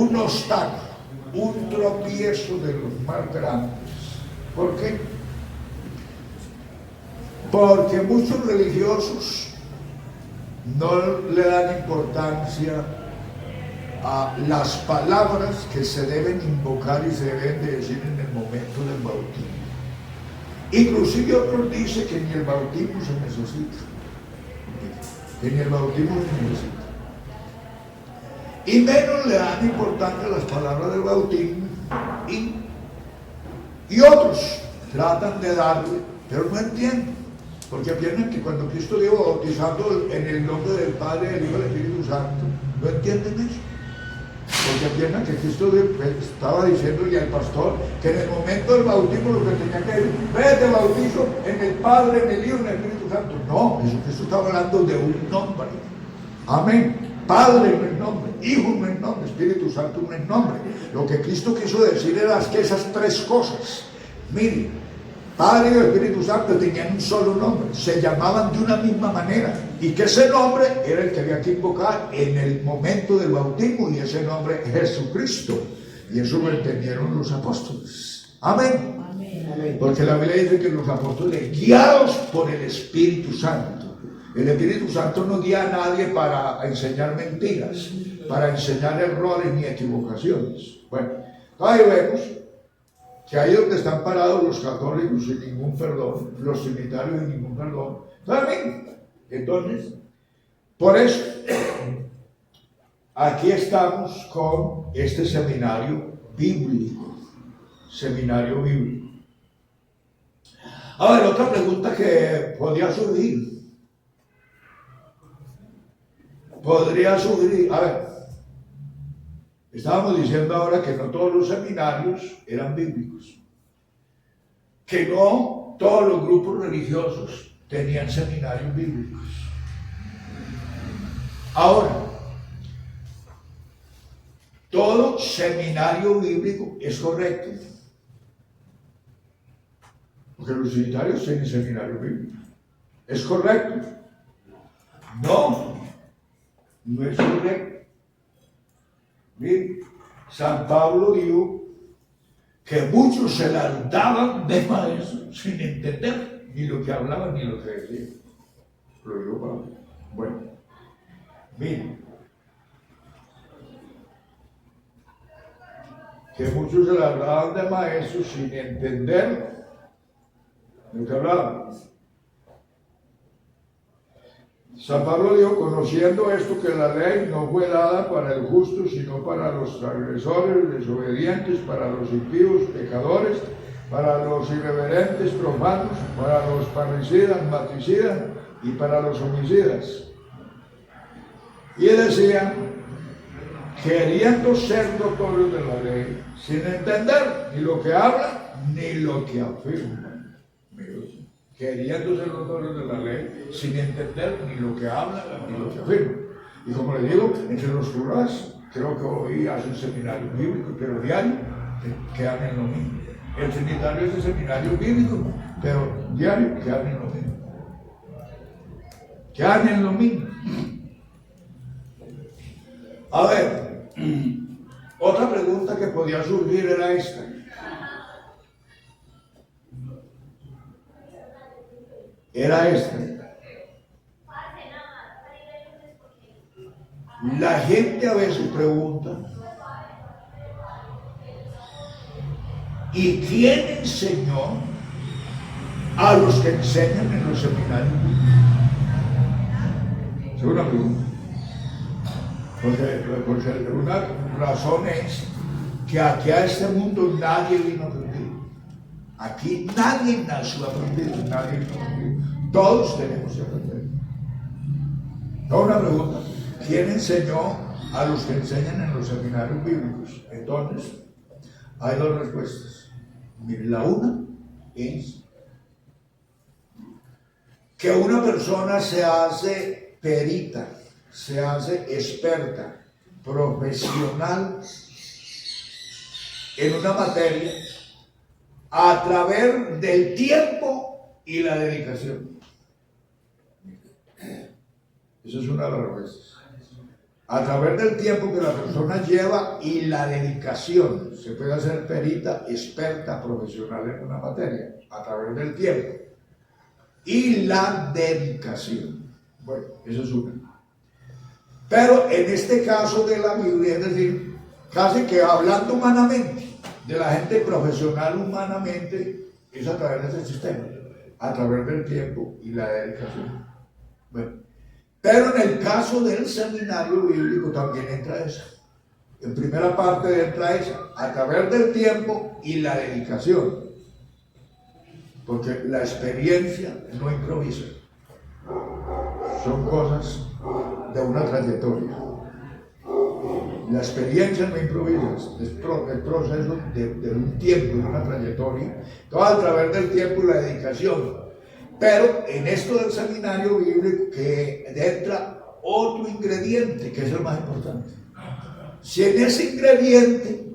un obstáculo, un tropiezo de los más grandes. ¿Por qué? Porque muchos religiosos no le dan importancia a las palabras que se deben invocar y se deben de decir en el momento del bautismo. Inclusive otros dicen que ni el bautismo se necesita, que ni el bautismo se necesita. Y menos le dan importancia a las palabras del bautismo, y otros tratan de darle, pero no entienden, porque piensan que cuando Cristo dijo bautizando en el nombre del Padre, del Hijo y del Espíritu Santo, no entienden eso. Porque piensan que Cristo estaba diciéndole al pastor que en el momento del bautismo lo que tenía que decir, te bautizo en el Padre, en el Hijo y en el Espíritu Santo. No, Jesucristo estaba hablando de un nombre. Amén. Padre no es nombre, Hijo no es nombre, Espíritu Santo no es nombre. Lo que Cristo quiso decir era que esas tres cosas, mire, Padre y Espíritu Santo tenían un solo nombre, se llamaban de una misma manera, y que ese nombre era el que había que invocar en el momento del bautismo, y ese nombre es Jesucristo, y eso lo entendieron los apóstoles. Amén. Amén. Porque la Biblia dice que los apóstoles, guiados por el Espíritu Santo, el Espíritu Santo no guía a nadie para enseñar mentiras, para enseñar errores ni equivocaciones. Bueno, ahí vemos que ahí donde están parados los católicos sin ningún perdón, los trinitarios sin ningún perdón. ¿Saben? Entonces, por eso, aquí estamos con este seminario bíblico. Seminario bíblico. A ver, otra pregunta que podría surgir. A ver, estábamos diciendo ahora que no todos los seminarios eran bíblicos, que no todos los grupos religiosos tenían seminarios bíblicos. Ahora, todo seminario bíblico es correcto, porque los trinitarios tienen seminario bíblico. ¿Es correcto? No es correcto. Miren, San Pablo dijo que muchos se las daban de maestro sin entender ni lo que hablaban ni lo que decían. Lo dijo Pablo. Bueno, miren, que muchos se las daban de maestros sin entender lo que hablaban. San Pablo dijo, conociendo esto, que la ley no fue dada para el justo, sino para los transgresores, desobedientes, para los impíos, pecadores, para los irreverentes, profanos, para los parricidas, matricidas y para los homicidas. Y decían, queriendo ser doctores de la ley, sin entender ni lo que hablan ni lo que afirman. Queriendo ser doctores de la ley, sin entender ni lo que hablan ni lo que afirman. Y como le digo, entre los curas, creo que hoy hacen seminarios bíblicos, pero diario quedan en lo mismo. El trinitario es el seminario bíblico, pero diario quedan en lo mismo. Quedan en lo mismo. A ver, otra pregunta que podía surgir era esta. La gente a veces pregunta, ¿y quién enseñó a los que enseñan en los seminarios? Es una pregunta. Porque una razón es que aquí a este mundo nadie vino aprendido. Aquí nadie nació aprendido, nadie vino aprendido. Todos tenemos que aprender. No, una pregunta. ¿Quién enseñó a los que enseñan en los seminarios bíblicos? Entonces, hay dos respuestas. Mire, la una es que una persona se hace perita, se hace experta, profesional en una materia a través del tiempo y la dedicación. Eso es una de las respuestas. A través del tiempo que la persona lleva y la dedicación, se puede hacer perita, experta, profesional en una materia, a través del tiempo. Y la dedicación. Bueno, eso es una. Pero en este caso de la Biblia, es decir, casi que hablando humanamente, de la gente profesional humanamente, es a través de ese sistema, a través del tiempo y la dedicación. Bueno, pero en el caso del seminario bíblico también entra eso. En primera parte entra esa, a través del tiempo y la dedicación. Porque la experiencia no improvisa. Son cosas de una trayectoria. La experiencia no improvisa, es el proceso de un tiempo, de una trayectoria, todo a través del tiempo y la dedicación. Pero en esto del seminario bíblico que entra otro ingrediente, que es el más importante. Si en ese ingrediente,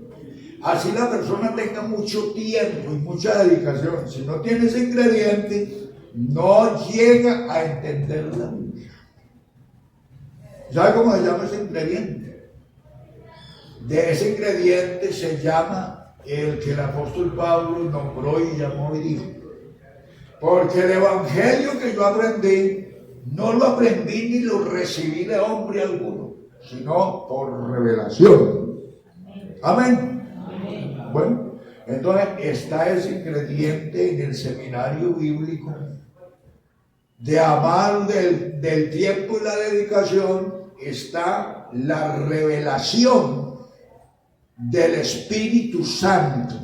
así la persona tenga mucho tiempo y mucha dedicación, si no tiene ese ingrediente, no llega a entender la Biblia. ¿Sabe cómo se llama ese ingrediente? De ese ingrediente se llama el que el apóstol Pablo nombró y llamó y dijo: porque el evangelio que yo aprendí, no lo aprendí ni lo recibí de hombre alguno, sino por revelación. Amén. Bueno, entonces está ese ingrediente en el seminario bíblico de amar del tiempo y la dedicación. Está la revelación del Espíritu Santo.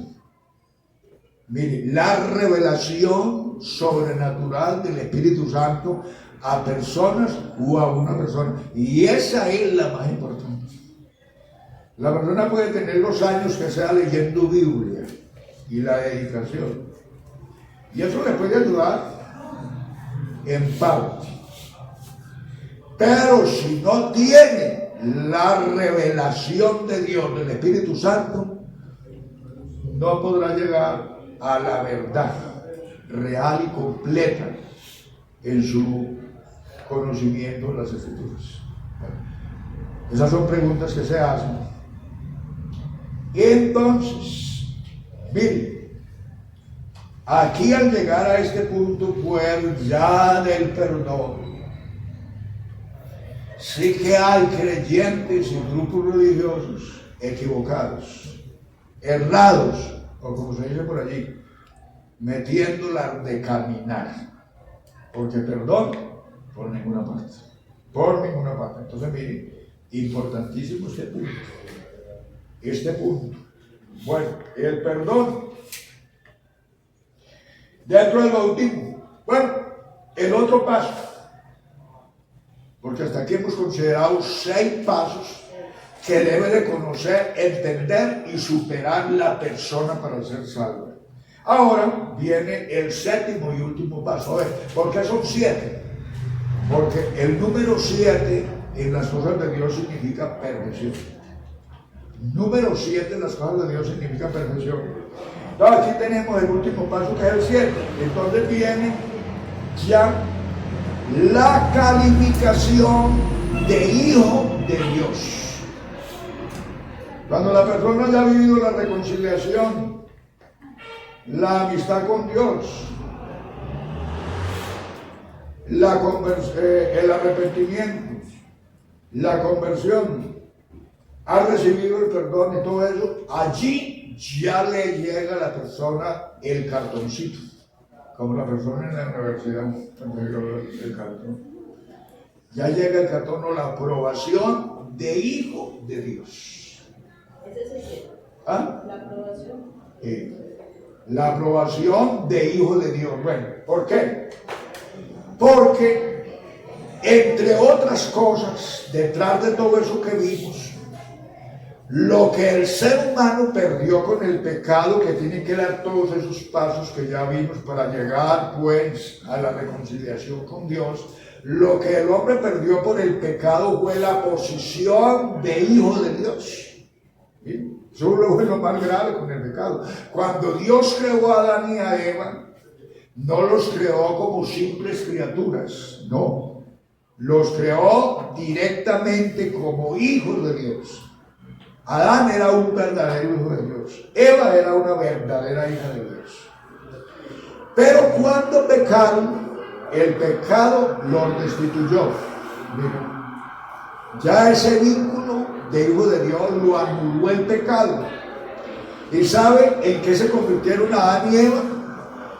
Mire, la revelación sobrenatural del Espíritu Santo a personas o a una persona. Y esa es la más importante. La persona puede tener los años que sea leyendo Biblia y la dedicación. Y eso le puede ayudar en parte. Pero si no tiene la revelación de Dios, del Espíritu Santo, no podrá llegar a la verdad real y completa en su conocimiento de las Escrituras. Esas son preguntas que se hacen. Entonces, miren, aquí al llegar a este punto, pues ya del perdón, sí que hay creyentes y grupos religiosos equivocados, errados, o como se dice por allí, metiéndola de caminar, porque perdón por ninguna parte, Entonces miren, importantísimo este punto. Bueno, el perdón dentro del bautismo. Bueno, el otro paso, porque hasta aquí hemos considerado 6 pasos que debe de conocer, entender y superar la persona para ser salva. Ahora viene el 7º y último paso. A ver, ¿por qué son 7? Porque el número 7 en las cosas de Dios significa perfección. Número 7 en las cosas de Dios significa perfección. Entonces aquí tenemos el último paso, que es el 7. Entonces viene ya la calificación de hijo de Dios. Cuando la persona ya ha vivido la reconciliación, la amistad con Dios, el arrepentimiento, la conversión, ha recibido el perdón y todo eso, allí ya le llega a la persona el cartoncito, como la persona en la universidad, el cartón. Ya llega el cartón o la aprobación de hijo de Dios. ¿Ese es el 7? ¿Ah? ¿La aprobación? La aprobación de hijo de Dios. Bueno, ¿por qué? Porque, entre otras cosas, detrás de todo eso que vimos, lo que el ser humano perdió con el pecado, que tiene que dar todos esos pasos que ya vimos para llegar, pues, a la reconciliación con Dios, lo que el hombre perdió por el pecado fue la posición de hijo de Dios. ¿Sí? Eso es lo más grave con el pecado. Cuando Dios creó a Adán y a Eva, no los creó como simples criaturas, no. Los creó directamente como hijos de Dios. Adán era un verdadero hijo de Dios. Eva era una verdadera hija de Dios. Pero cuando pecaron, el pecado los destituyó. Miren, ya ese vínculo de hijo de Dios lo anuló el pecado. ¿Y saben en qué se convirtieron Adán y Eva?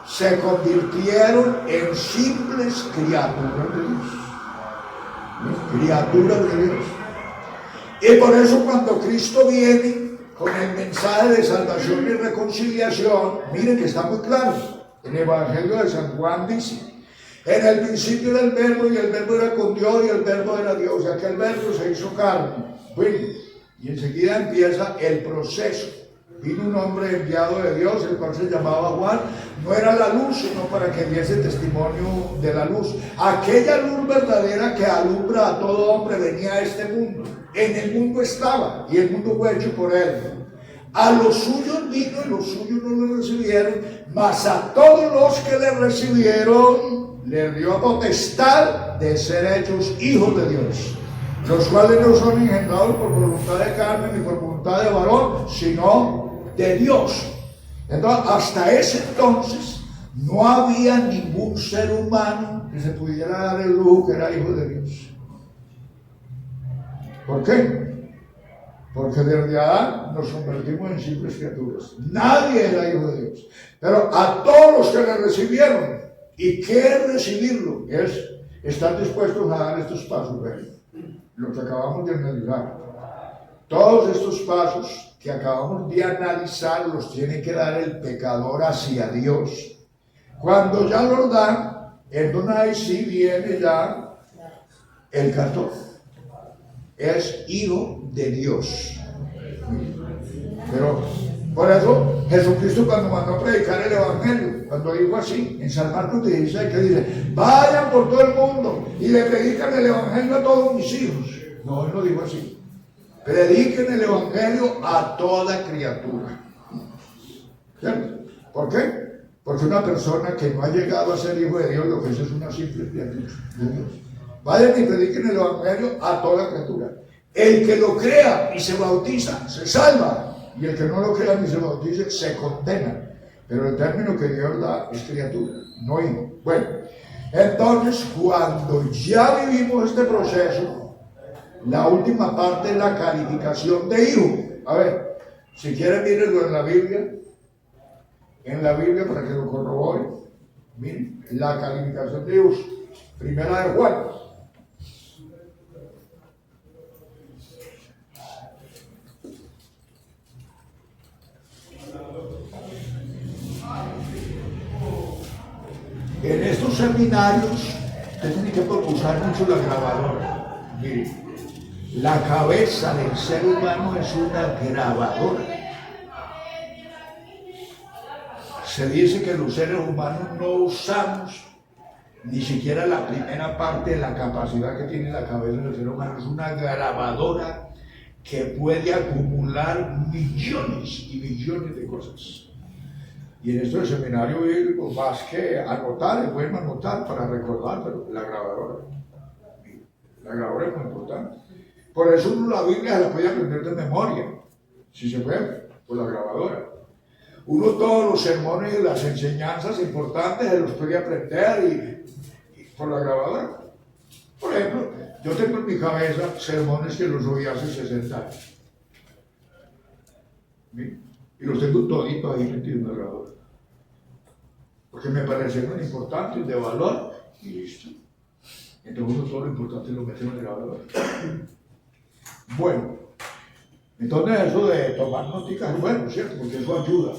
Se convirtieron en simples criaturas de Dios. Criaturas de Dios. Y por eso cuando Cristo viene con el mensaje de salvación y reconciliación, miren que está muy claro. En el Evangelio de San Juan dice: en el principio era el verbo, y el verbo era con Dios, y el verbo era Dios, y aquel verbo se hizo carne. Bueno, y enseguida empieza el proceso. Vino un hombre enviado de Dios, el cual se llamaba Juan. No era la luz, sino para que diese testimonio de la luz. Aquella luz verdadera que alumbra a todo hombre venía a este mundo. En el mundo estaba, y el mundo fue hecho por él. A los suyos vino, y los suyos no le recibieron, mas a todos los que le recibieron, les dio potestad de ser hechos hijos de Dios, los cuales no son engendrados por voluntad de carne ni por voluntad de varón, sino de Dios. Entonces, hasta ese entonces no había ningún ser humano que se pudiera dar el lujo que era hijo de Dios. ¿Por qué? Porque desde Adán nos convertimos en simples criaturas. Nadie era hijo de Dios. Pero a todos los que le recibieron, ¿y qué es recibirlo? Es estar dispuestos a dar estos pasos, lo que acabamos de analizar. Todos estos pasos que acabamos de analizar los tiene que dar el pecador hacia Dios. Cuando ya los dan, entonces sí viene ya el 14. Es hijo de Dios. Pero por eso Jesucristo, cuando mandó a predicar el Evangelio, cuando dijo así en San Marcos 16, que dice: vayan por todo el mundo y le predican el Evangelio a todos mis hijos. No, él no dijo así. Prediquen el Evangelio a toda criatura. ¿Cierto? ¿Por qué? Porque una persona que no ha llegado a ser hijo de Dios, lo que es una simple criatura de Dios. Vayan y prediquen el Evangelio a toda criatura. El que lo crea y se bautiza, se salva. Y el que no lo crea ni se bautice, se condena. Pero el término que Dios da es criatura, no hijo. Bueno, entonces cuando ya vivimos este proceso, la última parte es la calificación de hijo. A ver, si quieren mírenlo en la Biblia para que lo corroboren. Miren, la calificación de hijos. Primera de Juan. En estos seminarios usted tiene que usar mucho la grabadora. Mire, la cabeza del ser humano es una grabadora. Se dice que los seres humanos no usamos ni siquiera la primera parte de la capacidad que tiene la cabeza del ser humano. Es una grabadora que puede acumular millones y millones de cosas. Y en esto del seminario bíblico, más que anotar, es bueno anotar para recordar, pero la grabadora es muy importante. Por eso uno la Biblia se la puede aprender de memoria, si se puede, por la grabadora. Uno todos los sermones y las enseñanzas importantes se los puede aprender y por la grabadora. Por ejemplo, yo tengo en mi cabeza sermones que los oí hace 60 años. ¿Sí? Y los tengo toditos ahí metidos en la grabadora. Porque me parecieron importantes, de valor, y listo. Entonces uno todo lo importante lo metemos en la grabadora. Bueno, entonces eso de tomar noticas es bueno, ¿cierto? Porque eso ayuda.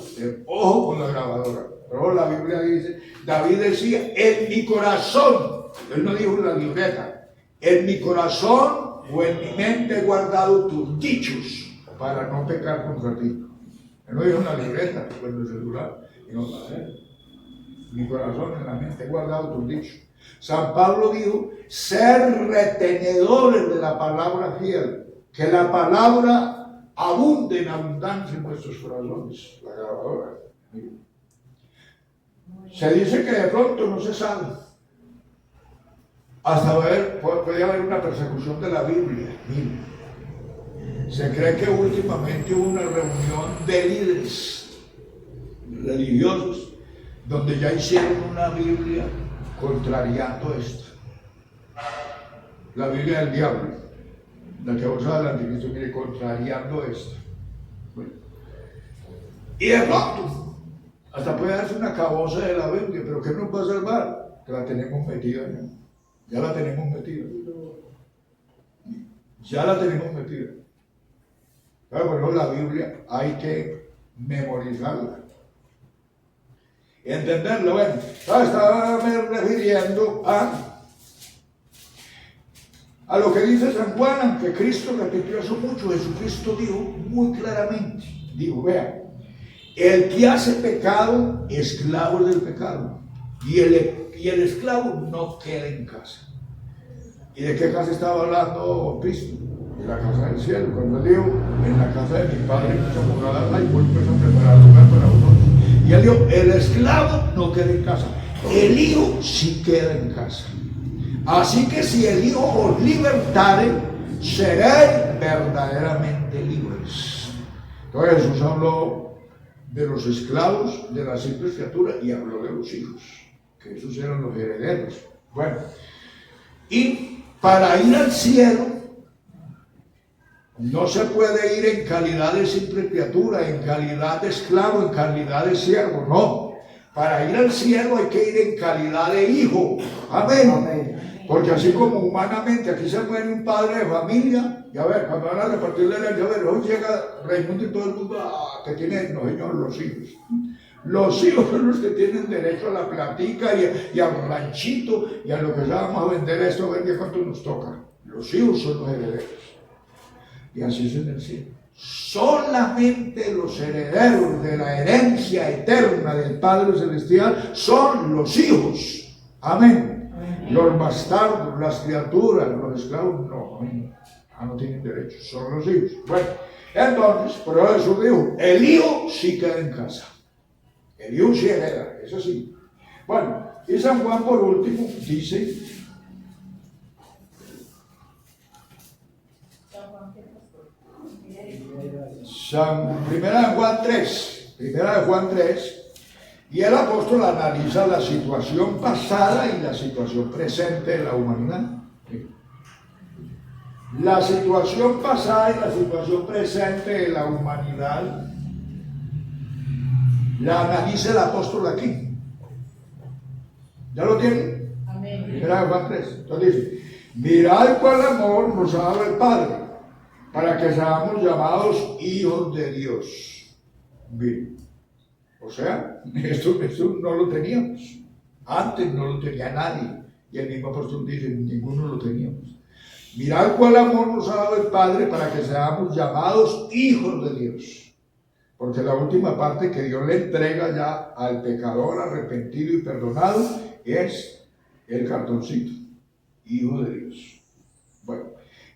Ojo con la grabadora. Pero la Biblia dice, David decía, en mi corazón, él no dijo en la libreta, en mi corazón o en mi mente he guardado tus dichos para no pecar contra ti. Él no dijo en la libreta, o en el celular, sino mi corazón, en la mente he guardado tus dichos. San Pablo dijo, ser retenedores de la palabra fiel, que la palabra abunde en abundancia en vuestros corazones. La grabadora. Se dice que de pronto no se sabe. hasta puede haber una persecución de la Biblia. Mire, se cree que últimamente hubo una reunión de líderes religiosos donde ya hicieron una Biblia contrariando esto. La Biblia del diablo, la que usa el anticristo, mire, contrariando esto. Bueno. Y de pronto, hasta puede darse una caboza de la Biblia, pero ¿qué nos va a salvar? Que la tenemos metida ya. Ya la tenemos metida. Ya la tenemos metida. Pero bueno, la Biblia hay que memorizarla. Entenderlo, bueno. Estaba refiriendo a lo que dice San Juan, aunque Cristo repitió eso mucho. Jesucristo dijo muy claramente, dijo, vean, el que hace pecado, esclavo es del pecado, y el esclavo no queda en casa. ¿Y de qué casa estaba hablando Cristo? De la casa del cielo. Cuando él dijo, en la casa de mi padre muchas moradas hay, voy pues a preparar lugar para vosotros. Y él dijo, el esclavo no queda en casa, el hijo sí queda en casa. Así que si el Hijo os libertare, seréis verdaderamente libres. Entonces Jesús habló de los esclavos, de las simples criaturas, y habló de los hijos, que esos eran los herederos. Bueno, y para ir al cielo, no se puede ir en calidad de simple criatura, en calidad de esclavo, en calidad de siervo, no. Para ir al cielo hay que ir en calidad de hijo. Amén. Amén. Porque así como humanamente aquí se muere un padre de familia, ya ver, cuando van a repartir la herencia, ya ver, hoy llega Raimundo y todo el mundo que tiene, no señor, los hijos. Los hijos son los que tienen derecho a la platica y al ranchito y a lo que ya vamos a vender esto, a ver cuánto nos toca. Los hijos son los herederos. Y así es en el cielo. Solamente los herederos de la herencia eterna del Padre Celestial son los hijos. Amén. Los bastardos, las criaturas, los esclavos, no tienen derecho, son los hijos. Bueno, entonces, por eso Jesús dijo, el hijo sí queda en casa. El hijo sí hereda, eso sí. Bueno, y San Juan por último dice, Primera de Juan 3, y el apóstol analiza la situación pasada y la situación presente de la humanidad. La situación pasada y la situación presente de la humanidad la analiza el apóstol aquí. ¿Ya lo tienen? Amén. Primera de Juan 3. Entonces dice, mirad cuál amor nos ha dado el Padre, para que seamos llamados hijos de Dios. Bien. O sea, esto no lo teníamos. Antes no lo tenía nadie. Y el mismo apóstol dice, ninguno lo teníamos. Mirad cuál amor nos ha dado el Padre para que seamos llamados hijos de Dios. Porque la última parte que Dios le entrega ya al pecador arrepentido y perdonado es el cartoncito. Hijo de Dios. Bueno,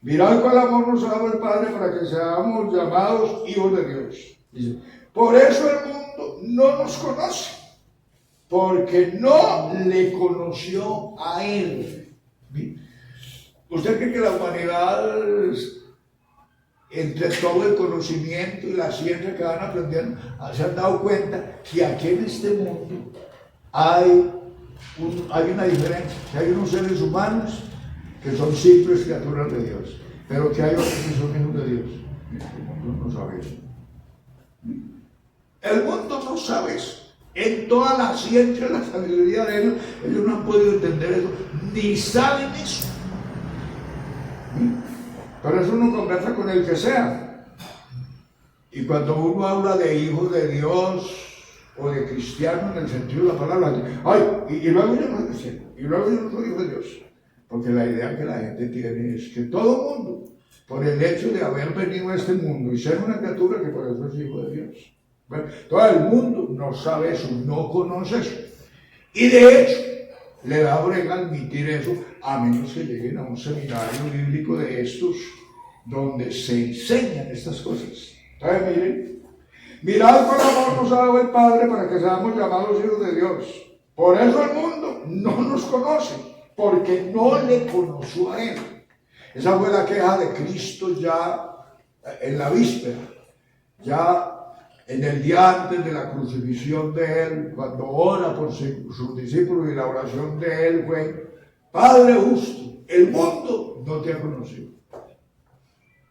mirad cuál amor nos ha dado el Padre para que seamos llamados hijos de Dios. Dice, por eso el mundo no nos conoce, porque no le conoció a Él. ¿Bien? ¿Usted cree que la humanidad, entre todo el conocimiento y la ciencia que van aprendiendo, se han dado cuenta que aquí en este mundo hay una diferencia? Que hay unos seres humanos que son simples criaturas de Dios, pero que hay otros que son hijos de Dios. El mundo no sabe eso. El mundo no sabe eso. En toda la ciencia, la sabiduría de ellos no han podido entender eso, ni saben eso. Pero eso uno conversa con el que sea. Y cuando uno habla de hijos de Dios o de cristiano en el sentido de la palabra, y luego yo no soy cristiano, y luego yo no soy hijo de Dios. Porque la idea que la gente tiene es que todo mundo, por el hecho de haber venido a este mundo y ser una criatura, que por eso es hijo de Dios. Bueno, todo el mundo no sabe eso, no conoce eso. Y de hecho, le da brega admitir eso, a menos que lleguen a un seminario bíblico de estos, donde se enseñan estas cosas. Entonces miren, mirad cuál amor nos ha dado el Padre para que seamos llamados hijos de Dios. Por eso el mundo no nos conoce, porque no le conoció a Él. Esa fue la queja de Cristo ya en la víspera, ya en el día antes de la crucifixión de Él, cuando ora por sus discípulos, y la oración de Él fue: Padre justo, el mundo no te ha conocido.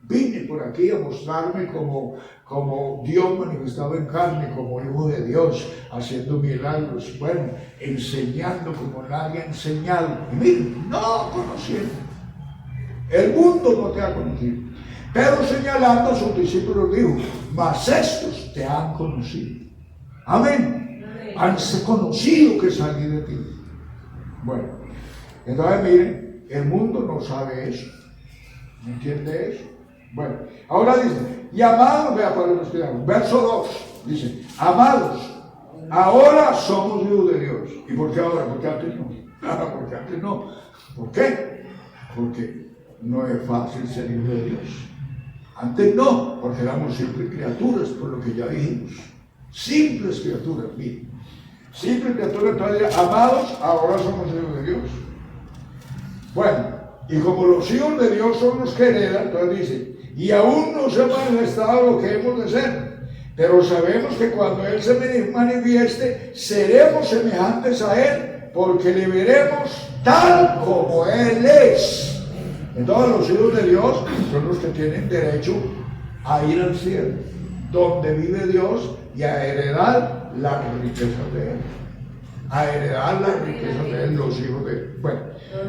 Vine por aquí a mostrarme como Dios manifestado en carne, como Hijo de Dios, haciendo milagros, bueno, enseñando como nadie ha enseñado. Y miren, no conocieron. El mundo no te ha conocido. Pero señalando a sus discípulos dijo: mas estos te han conocido. Amén. Han conocido que salí de ti. Bueno, entonces miren, el mundo no sabe eso. ¿Me entiende eso? Bueno, ahora dice: y amados, vea para los que dan, verso 2, dice: amados, ahora somos hijos de Dios. ¿Y por qué ahora? Porque antes no. Porque antes no. ¿Por qué? Porque no es fácil ser hijo de Dios. Antes no, porque éramos simples criaturas, por lo que ya dijimos. Simples criaturas, miren. Simples criaturas, entonces, amados, ahora somos hijos de Dios. Bueno, y como los hijos de Dios son los que heredan, entonces dice: y aún no se ha manifestado lo que hemos de ser, pero sabemos que cuando Él se manifieste, seremos semejantes a Él, porque le veremos tal como Él es. Entonces los hijos de Dios son los que tienen derecho a ir al cielo, donde vive Dios, y a heredar las riquezas de Él. A heredar las riquezas de Él, los hijos de Él. Bueno,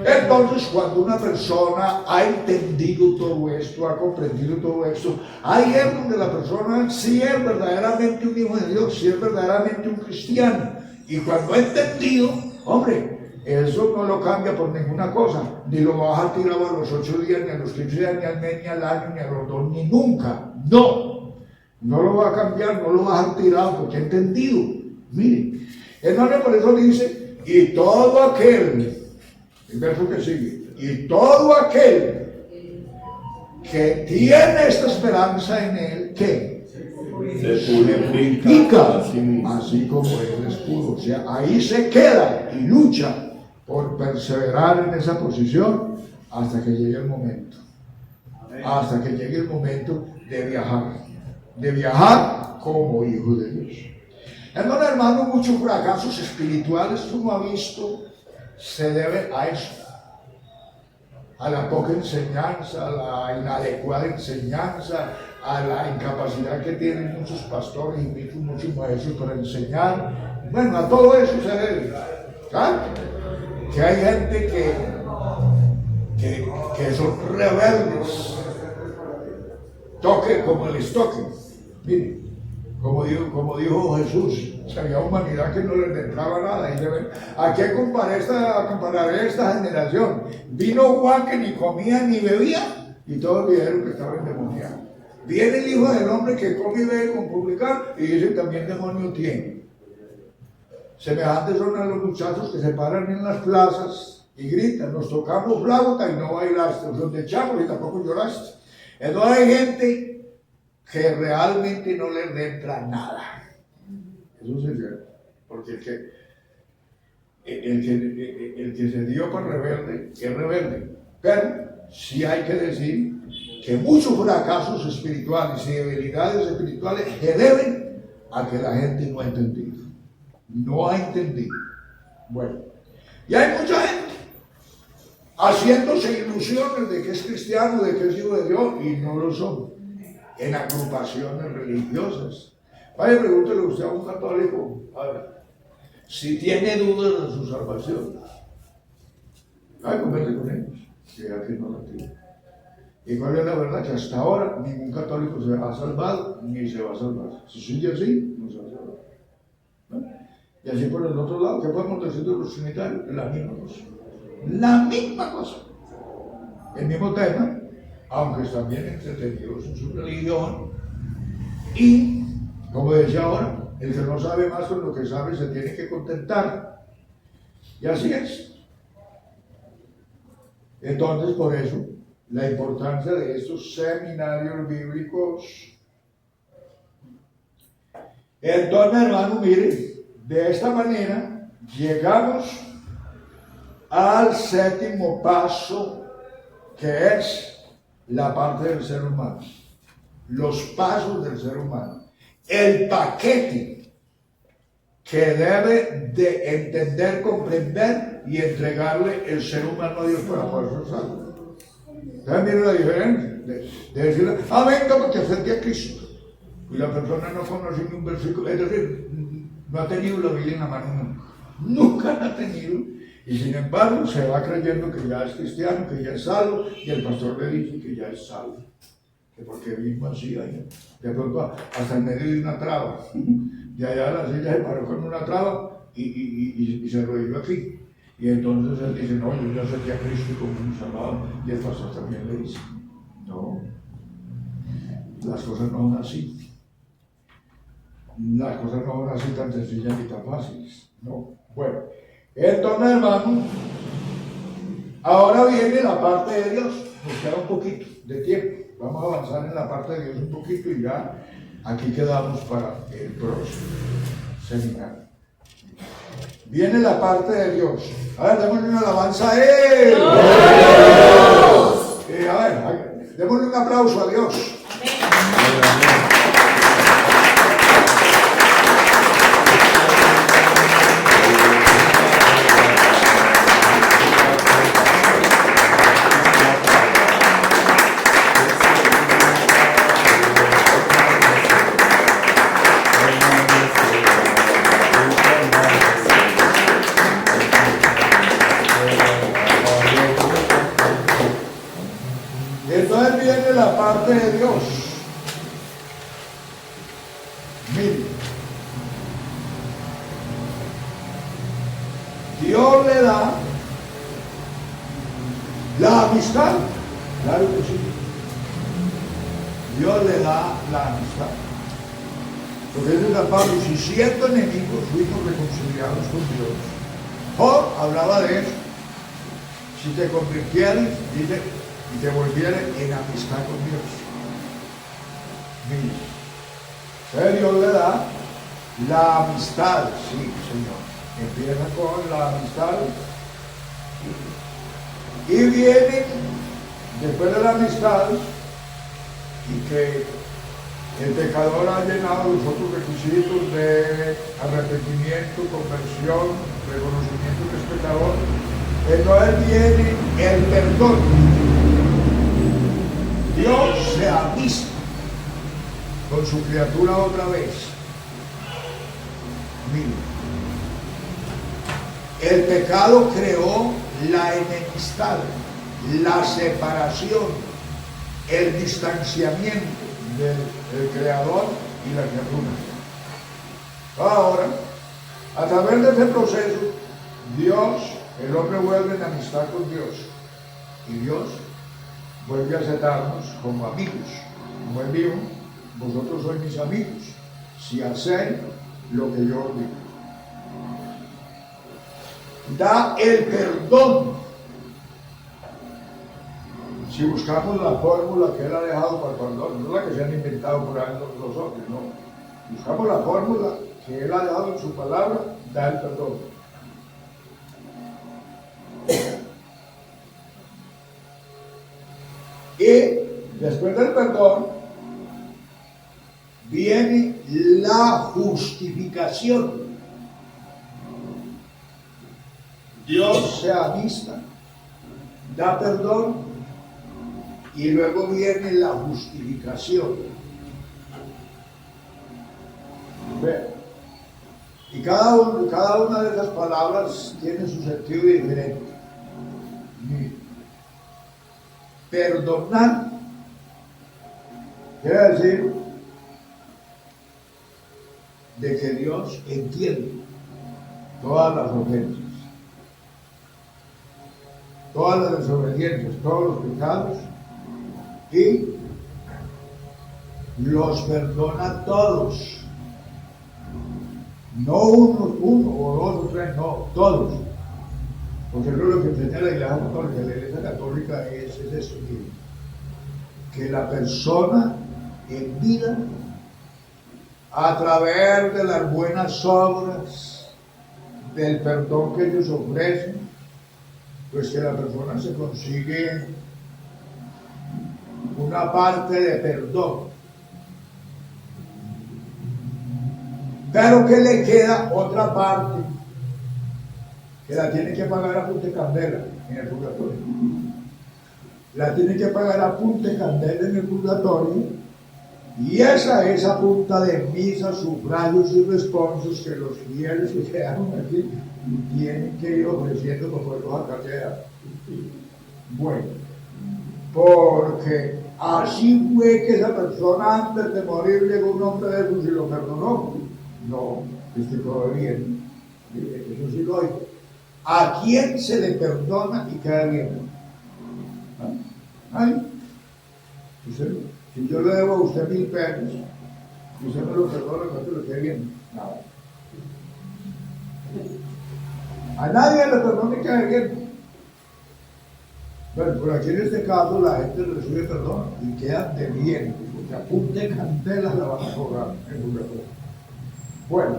entonces cuando una persona ha entendido todo esto, ha comprendido todo esto, ahí es donde la persona sí es verdaderamente un hijo de Dios, sí es verdaderamente un cristiano. Y cuando ha entendido, hombre, eso no lo cambia por ninguna cosa, ni lo vas a tirar a los 8 días, ni a los 15 días, ni al mes, ni al año, ni a los 2, ni nunca. No, no lo va a cambiar, no lo vas a tirar porque ha entendido. Miren, entonces por eso dice: y todo aquel, el verso que sigue, y todo aquel que tiene esta esperanza en Él, ¿qué? Se purifica, así como Él es puro. O sea, ahí se queda y lucha por perseverar en esa posición hasta que llegue el momento. Hasta que llegue el momento de viajar como hijo de Dios. Entonces, hermano, muchos fracasos espirituales que uno ha visto se deben a eso, a la poca enseñanza, a la inadecuada enseñanza, a la incapacidad que tienen muchos pastores y muchos maestros para enseñar. Bueno, a todo eso se debe. ¿Sabes? Que hay gente que son rebeldes, toque como les toque. Miren, como dijo Jesús, había humanidad que no les entraba nada. Y ¿a qué compararé esta generación? Vino Juan, que ni comía ni bebía, y todos dijeron que estaba endemoniado. Viene el Hijo del Hombre, que come y bebe con publicano, y dice: también demonio tiene. Semejantes son a los muchachos que se paran en las plazas y gritan: nos tocamos flauta y no bailaste, nos echamos y tampoco lloraste. Entonces hay gente que realmente no les entra nada. Eso es cierto, porque el que se dio por rebelde es rebelde. Pero sí hay que decir que muchos fracasos espirituales y debilidades espirituales se deben a que la gente no ha entendido. No ha entendido. Bueno, y hay mucha gente haciéndose ilusiones de que es cristiano, de que es hijo de Dios, y no lo son, en agrupaciones religiosas. Vaya, pregúntele usted a un católico, a ver, si tiene dudas de su salvación. Converse con ellos, que aquí no la tiene. ¿Y cuál es la verdad? Que hasta ahora ningún católico se ha salvado, ni se va a salvar. Si sigue así, no se va a salvar. ¿No? Y así por el otro lado, ¿qué podemos decir de los trinitarios? La misma cosa. La misma cosa. El mismo tema, aunque están bien entretenidos en su religión. Y, como decía ahora, el que no sabe más con lo que sabe se tiene que contentar. Y así es. Entonces, por eso, la importancia de estos seminarios bíblicos. Entonces, hermano, mire, de esta manera llegamos al séptimo paso, que es la parte del ser humano, los pasos del ser humano, el paquete que debe de entender, comprender y entregarle el ser humano a Dios para poder ser salvo. ¿Ustedes miren la diferencia? De decirle, venga porque acerque a Cristo. Y la persona no conoce ni un versículo, es decir, no ha tenido la Biblia en la mano nunca. Nunca la ha tenido. Y sin embargo se va creyendo que ya es cristiano, que ya es salvo, y el pastor le dice que ya es salvo. Que porque mismo así, de pronto hasta en medio de una traba. Y allá la silla se paró con una traba y se arrodilló aquí. Y entonces él dice, no, yo ya acepté a Cristo como un salvador. Y el pastor también le dice, no, las cosas no son así. Las cosas no son así tan sencillas ni tan fáciles. No. Bueno, entonces hermano, ahora viene la parte de Dios. Nos queda un poquito de tiempo. Vamos a avanzar en la parte de Dios un poquito y ya aquí quedamos para el próximo seminario. Viene la parte de Dios. A ver, démosle una alabanza a Él. A ver, démosle un aplauso a Dios. Entonces viene la parte de Dios. Mire, Dios le da la amistad, claro que sí. Dios le da la amistad. Porque dice San Pablo, si siendo enemigos fuimos reconciliados con Dios. Job hablaba de eso. Si te convirtieres, dice, y te volvieres en amistad con Dios. Mira, Dios le da la amistad, sí, Señor. Empieza con la amistad y viene después de la amistad y que el pecador ha llenado los otros requisitos de arrepentimiento, conversión, reconocimiento que es pecador. Entonces viene el perdón. Dios se amista con su criatura otra vez. Mira, el pecado creó la enemistad, la separación, el distanciamiento del creador y la criatura. Ahora, a través de ese proceso, Dios, el hombre vuelve en amistad con Dios y Dios vuelve a aceptarnos como amigos. Como él dijo, vosotros sois mis amigos si hacéis lo que yo os digo. Da el perdón. Si buscamos la fórmula que él ha dejado para el perdón, no la que se han inventado por ahí los otros, no. Buscamos la fórmula que él ha dejado en su palabra, da el perdón. Y después del perdón viene la justificación. Dios se amista, da perdón y luego viene la justificación. Y cada una de esas palabras tiene su sentido diferente. Perdonar quiere decir de que Dios entiende todas las ofensas, todas las desobediencias, todos los pecados y los perdona todos. No uno o dos o tres, no, todos. Porque no es lo que enseña la Iglesia Católica. La Iglesia Católica es eso, que la persona en vida, a través de las buenas obras, del perdón que ellos ofrecen, Pues que la persona se consigue una parte de perdón, pero que le queda otra parte que la tiene que pagar a punta de candela en el purgatorio. La tiene que pagar a punta de candela en el purgatorio, y esa es a punta de misas, sufragios y responsos que los fieles que quedaron aquí tienen que ir ofreciendo como el a carrera. Bueno, porque así fue que esa persona antes de morir llegó un hombre de Jesús y lo perdonó. No, esto todo bien. Eso sí lo digo. ¿A quién se le perdona y queda bien? Ay, si yo le debo a usted 1000 pesos, y usted me lo perdona, ¿cuánto le queda bien? Nada. A nadie le perdona y queda bien. Bueno, por aquí en este caso la gente recibe perdón y quedan de bien, porque a punta de candela la van a cobrar en un recuerdo. Bueno,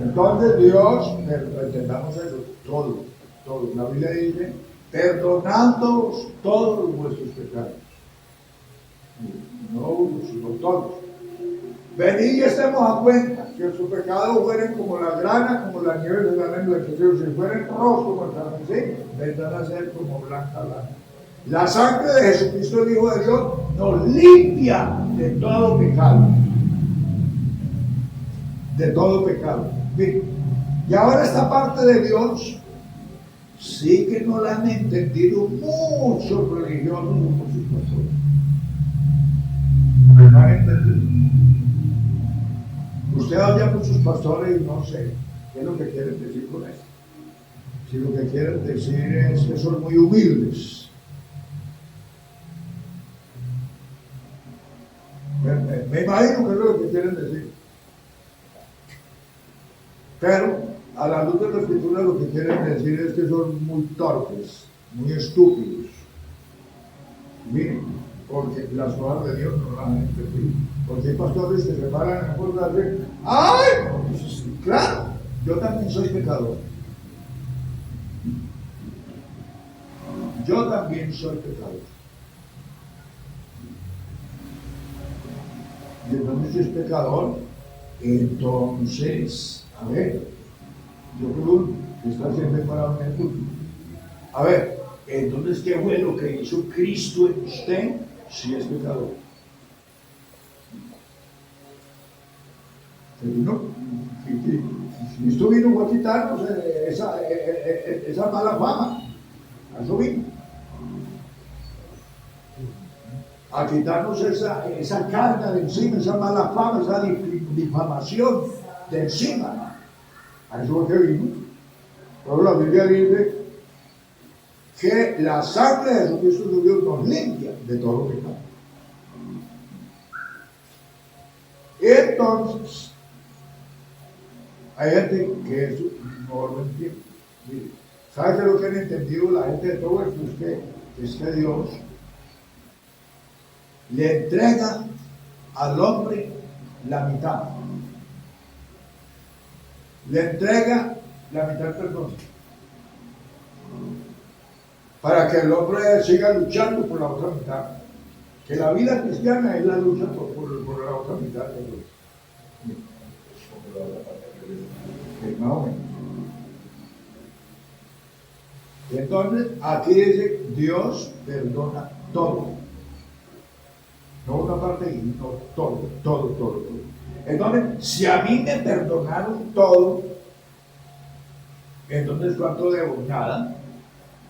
entonces Dios, entendamos eso, todo. La Biblia dice, perdonándoos todos vuestros pecados. No uno, sino todos. Venid y estemos a cuenta que sus pecados fueren como la grana, como la nieve de la lengua, que si fueren rojos como el carmesí, vendrán a ser como blanca lana. La sangre de Jesucristo, el Hijo de Dios, nos limpia de todo pecado. De todo pecado. Bien. Y ahora esta parte de Dios sí que no la han entendido muchos religiosos o muchos pastores. No han entendido. Usted oye a muchos pastores y no sé qué es lo que quieren decir con esto. Si lo que quieren decir es que son muy humildes. Me imagino que es lo que quieren decir. Pero a la luz de la escritura lo que quieren decir es que son muy torpes, muy estúpidos. Miren, porque las cosas de Dios no las han entendido. Porque hay pastores que se paran en la de ¡ay! Pues, claro, yo también soy pecador. Yo también soy pecador. Y entonces si es pecador, entonces, a ver, yo creo que está siempre parado en el culto. A ver, entonces, ¿qué fue lo que hizo Cristo en usted si es pecador? Cristo vino a quitarnos esa mala fama. A eso vino. A quitarnos esa carga de encima, esa mala fama, esa difamación de encima. A eso es que vino. Pero la Biblia dice que la sangre de Jesucristo de Dios nos limpia de todo pecado. Entonces, hay gente que eso no lo entiende. ¿Sabe qué es lo que han entendido la gente de todo esto? Es que Dios le entrega al hombre la mitad. Le entrega la mitad del perdón. Para que el hombre siga luchando por la otra mitad. Que la vida cristiana es la lucha por la otra mitad de Dios. Más o menos. Entonces, aquí dice, Dios perdona todo. No una parte y no todo. Entonces, si a mí me perdonaron todo, entonces ¿cuánto debo? Nada.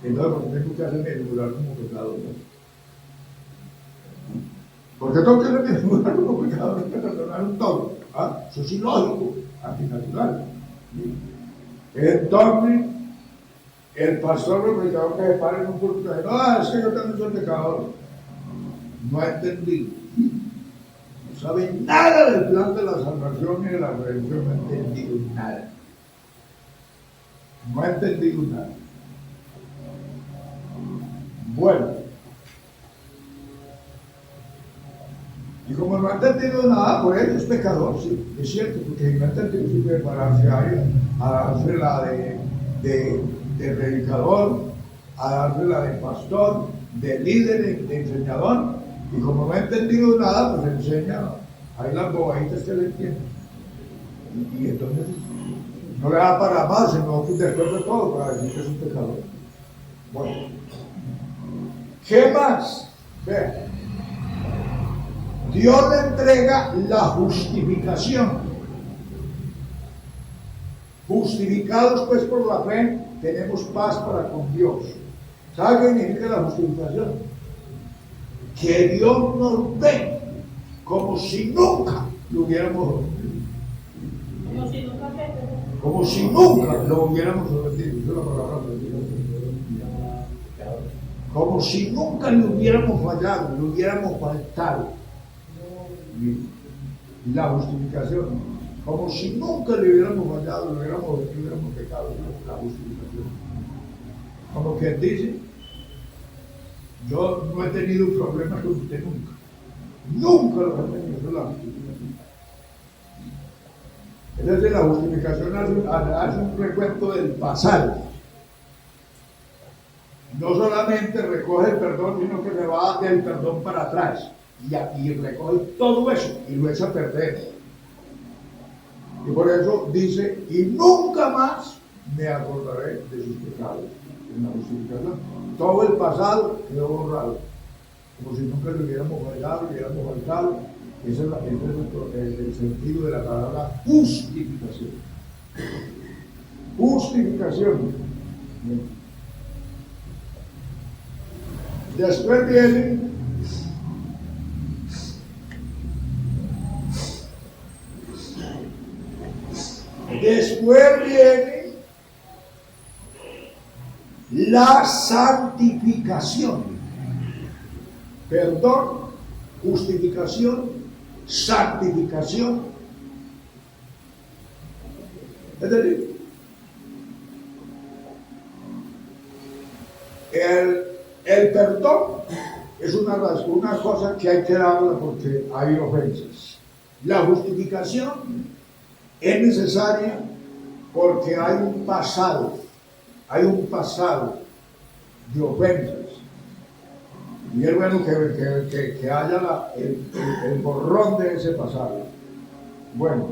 Entonces, ¿por qué tengo que hacerme enumerar como pecado? ¿Por qué tengo que hacerme enumerar como pecado? Me perdonaron todo. ¿Ah? Eso es ilógico, antinatural. Entonces, el pastor me predicador que se para en un culto y dice, no, es que yo también soy pecador. No ha entendido. No sabe nada del plan de la salvación y de la redención. No ha entendido nada. No ha entendido nada. Bueno. Y como no ha entendido nada, pues es pecador, sí. Es cierto, porque no ha entendido si puede pararse ahí a dársela de predicador a dársela de pastor, de líder, de enseñador, y como no ha entendido nada, pues enseña ahí las bobaditas que le entienden. Y entonces no le da para más, sino que después de todo para decir que es un pecador. Bueno, ¿qué más? Vean, Dios le entrega la justificación. Justificados pues por la fe, tenemos paz para con Dios. ¿Sabe qué significa la justificación? Que Dios nos ve como si nunca lo hubiéramos ofendido. Como si nunca lo hubiéramos ofendido. Esa es la palabra ofendido. Como si nunca le hubiéramos fallado, le hubiéramos faltado. Y la justificación. Como si nunca le hubiéramos fallado, le hubiéramos pecado. La justificación. Como quien dice, yo no he tenido problemas con usted nunca. Nunca lo he tenido. Esa es la justificación. Es decir, la justificación hace un recuento del pasado. No solamente recoge el perdón, sino que se va del perdón para atrás. Y recoge todo eso y lo echa a perder. Y por eso dice, y nunca más me acordaré de sus pecados. En la justificación, todo el pasado quedó borrado, como si nunca le hubiéramos fallado, le hubiéramos faltado. Ese es el sentido de la palabra justificación. Justificación. Después viene la santificación. Perdón, justificación, santificación. Es decir, el perdón es una cosa que hay que darla porque hay ofensas. La justificación es necesaria porque hay un pasado de ofensas. Y es bueno que haya el borrón de ese pasado. Bueno,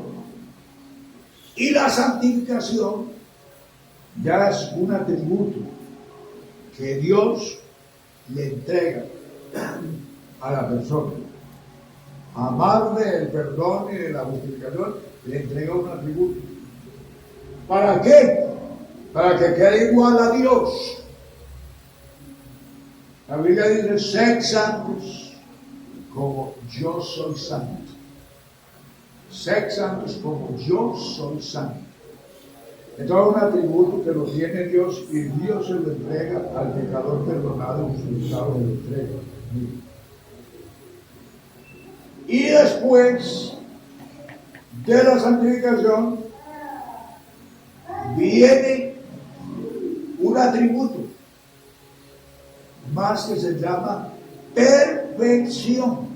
y la santificación ya es un atributo que Dios le entrega a la persona. Amar del perdón y de la justificación, le entrega un atributo. ¿Para qué? Para que quede igual a Dios. La Biblia dice, sed santos como yo soy santo. Sed santos como yo soy santo. Entonces un atributo que lo tiene Dios y Dios se lo entrega al pecador perdonado, justificado, se lo entrega. Y después de la santificación viene un atributo más que se llama perfección.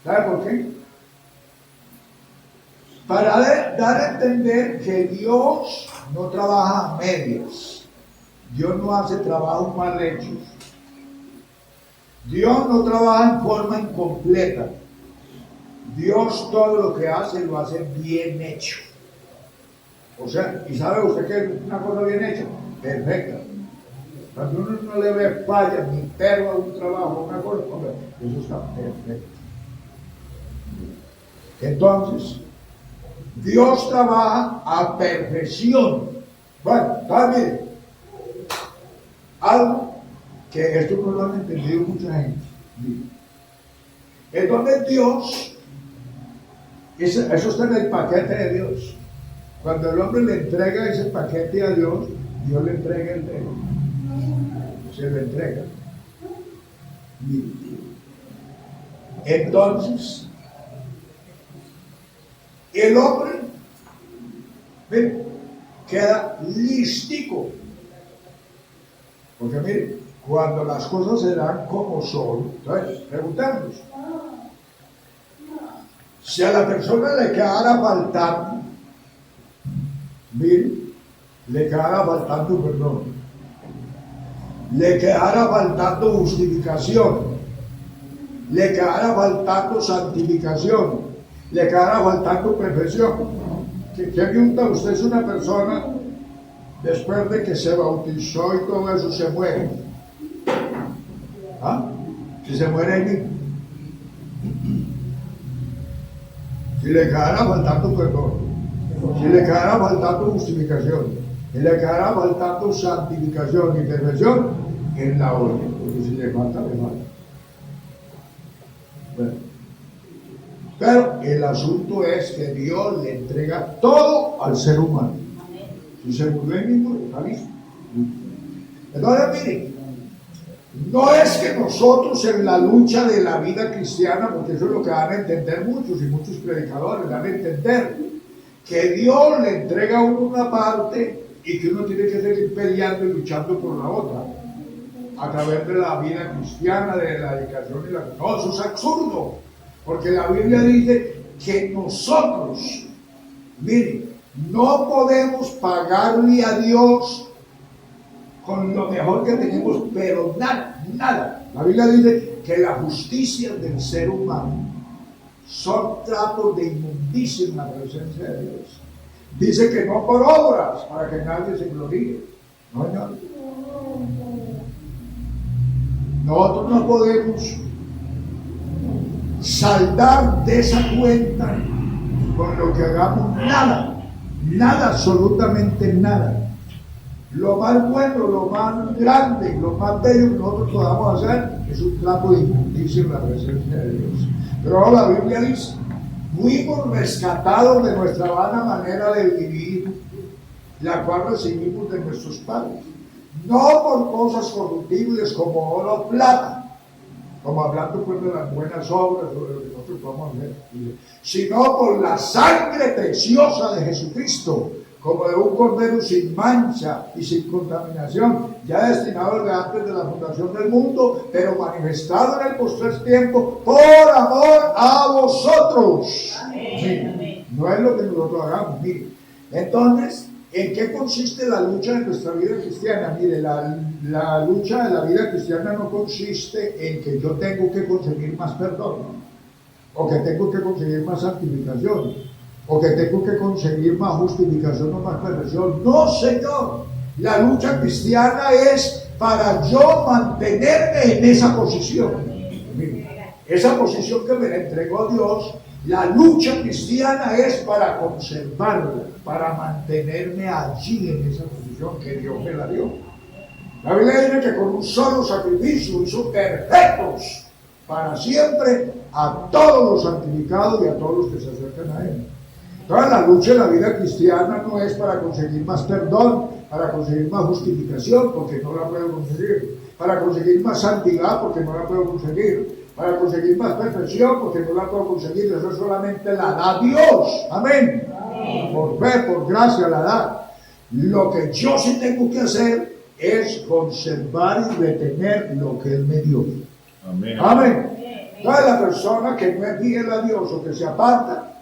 ¿Sabe por qué? Para dar a entender que Dios no trabaja a medias. Dios no hace trabajos mal hechos. Dios no trabaja en forma incompleta. Dios todo lo que hace lo hace bien hecho. O sea, ¿y sabe usted qué es una cosa bien hecha? Perfecta. Cuando uno no le ve fallas ni pero a un trabajo, una cosa, hombre, eso está perfecto. Entonces, Dios trabaja a perfección. Bueno, también algo que esto no lo han entendido mucha gente. Entonces Dios, eso está en el paquete de Dios. Cuando el hombre le entrega ese paquete a Dios, Dios le entrega el dedo. Se lo entrega. Entonces, el hombre queda listico. Porque mire, cuando las cosas se dan como son, entonces, preguntamos, si a la persona le quedara faltando, mire, le quedara faltando perdón, le quedara faltando justificación, le quedara faltando santificación, le quedara faltando perfección. ¿Qué pregunta? Usted es una persona, después de que se bautizó y todo eso, se muere. ¿Ah? Si se muere ahí mismo. Si le quedara faltando perdón, si le quedara faltando justificación, si le quedara faltando santificación y perfección, en la orden, porque si le falta, le falta. Bueno, pero el asunto es que Dios le entrega todo al ser humano. Si se murió ahí mismo, está listo. Entonces, miren, no es que nosotros en la lucha de la vida cristiana, porque eso es lo que van a entender muchos y muchos predicadores, van a entender que Dios le entrega a uno una parte y que uno tiene que seguir peleando y luchando por la otra, a través de la vida cristiana, de la dedicación y la... No, eso es absurdo, porque la Biblia dice que nosotros, miren, no podemos pagarle a Dios con lo mejor que tenemos, pero nada. La Biblia dice que la justicia del ser humano son trapos de inmundicia en la presencia de Dios. Dice que no por obras, para que nadie se gloríe. No. Nosotros no podemos saldar de esa cuenta con lo que hagamos nada, absolutamente nada. Lo más bueno, lo más grande, lo más bello que nosotros podamos hacer es un trapo de inmundicia en la presencia de Dios. Pero ahora la Biblia dice, fuimos rescatados de nuestra vana manera de vivir, la cual recibimos de nuestros padres, no por cosas corruptibles como oro o plata, como hablando pues de las buenas obras o de lo que nosotros podemos hacer, sino por la sangre preciosa de Jesucristo, como de un cordero sin mancha y sin contaminación, ya destinado desde antes de la fundación del mundo, pero manifestado en el postrer tiempo por amor a vosotros. Amén. No es lo que nosotros hagamos, mire. Entonces, ¿en qué consiste la lucha de nuestra vida cristiana? Mire, la lucha de la vida cristiana no consiste en que yo tengo que conseguir más perdón, o que tengo que conseguir más santificación, o que tengo que conseguir más justificación o más perfección. No, Señor. La lucha cristiana es para yo mantenerme en esa posición. Mira, esa posición que me la entregó Dios, la lucha cristiana es para conservarla, para mantenerme allí en esa posición que Dios me la dio. La Biblia dice que con un solo sacrificio hizo perfectos para siempre a todos los santificados y a todos los que se acercan a Él. Entonces la lucha de la vida cristiana no es para conseguir más perdón, para conseguir más justificación, porque no la puedo conseguir, para conseguir más santidad, porque no la puedo conseguir, para conseguir más perfección, porque no la puedo conseguir. Eso solamente la da Dios. Amén. Por fe, por gracia la da. Lo que yo sí tengo que hacer es conservar y retener lo que Él me dio. Amén. Entonces la persona que no es fiel a Dios o que se aparta,